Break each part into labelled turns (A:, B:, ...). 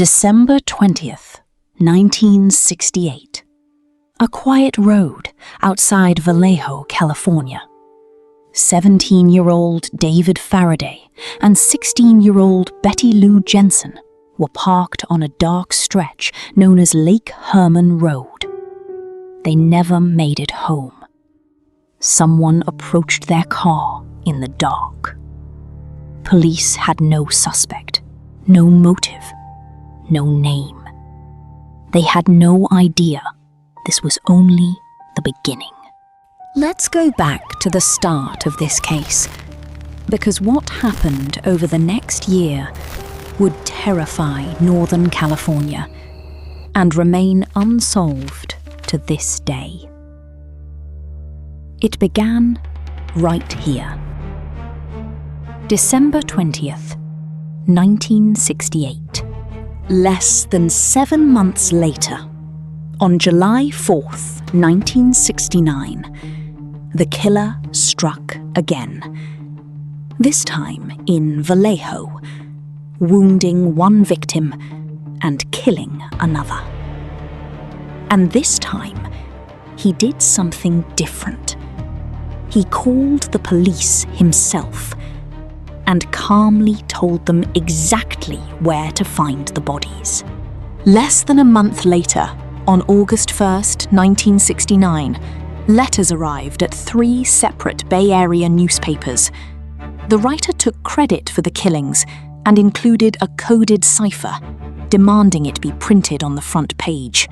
A: December 20th, 1968. A quiet road outside Vallejo, California. 17-year-old David Faraday and 16-year-old Betty Lou Jensen were parked on a dark stretch known as Lake Herman Road. They never made it home. Someone approached their car in the dark. Police had no suspect, no motive, no name. They had no idea this was only the beginning. Let's go back to the start of this case, because what happened over the next year would terrify Northern California and remain unsolved to this day. It began right here. December 20th, 1968. Less than 7 months later, on July 4th, 1969, the killer struck again. This time in Vallejo, wounding one victim and killing another. And this time, he did something different. He called the police himself and calmly told them exactly where to find the bodies. Less than a month later, on August 1st, 1969, letters arrived at 3 separate Bay Area newspapers. The writer took credit for the killings and included a coded cipher, demanding it be printed on the front page.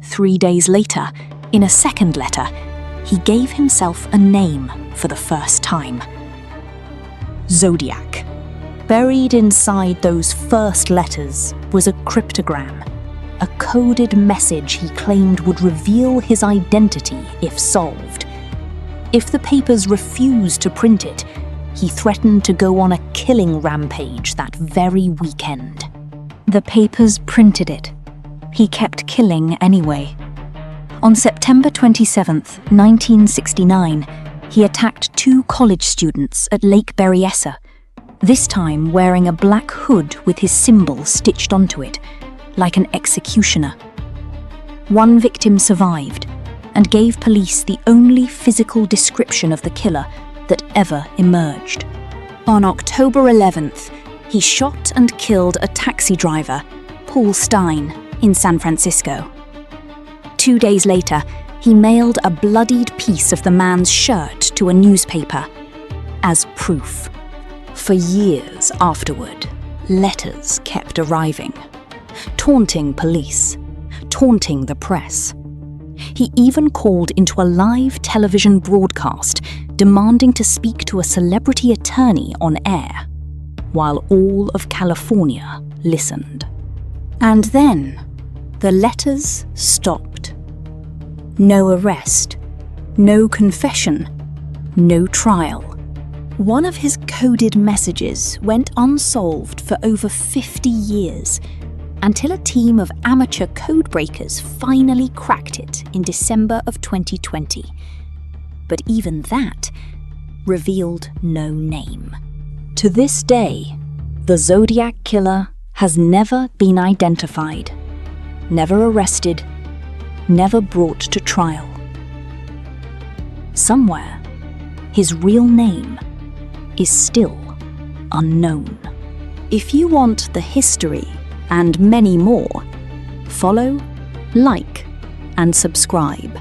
A: 3 days later, in a second letter, he gave himself a name for the first time. Zodiac. Buried inside those first letters was a cryptogram, a coded message he claimed would reveal his identity if solved. If the papers refused to print it, he threatened to go on a killing rampage that very weekend. The papers printed it. He kept killing anyway. On September 27th, 1969, he attacked 2 college students at Lake Berryessa, this time wearing a black hood with his symbol stitched onto it, like an executioner. One victim survived and gave police the only physical description of the killer that ever emerged. On October 11th, he shot and killed a taxi driver, Paul Stein, in San Francisco. 2 days later, he mailed a bloodied piece of the man's shirt to a newspaper as proof. For years afterward, letters kept arriving, taunting police, taunting the press. He even called into a live television broadcast demanding to speak to a celebrity attorney on air, while all of California listened. And then, the letters stopped. No arrest, no confession, no trial. One of his coded messages went unsolved for over 50 years, until a team of amateur codebreakers finally cracked it in December of 2020. But even that revealed no name. To this day, the Zodiac killer has never been identified, never arrested, never brought to trial. Somewhere, his real name is still unknown. If you want the history and many more, follow, like, and subscribe.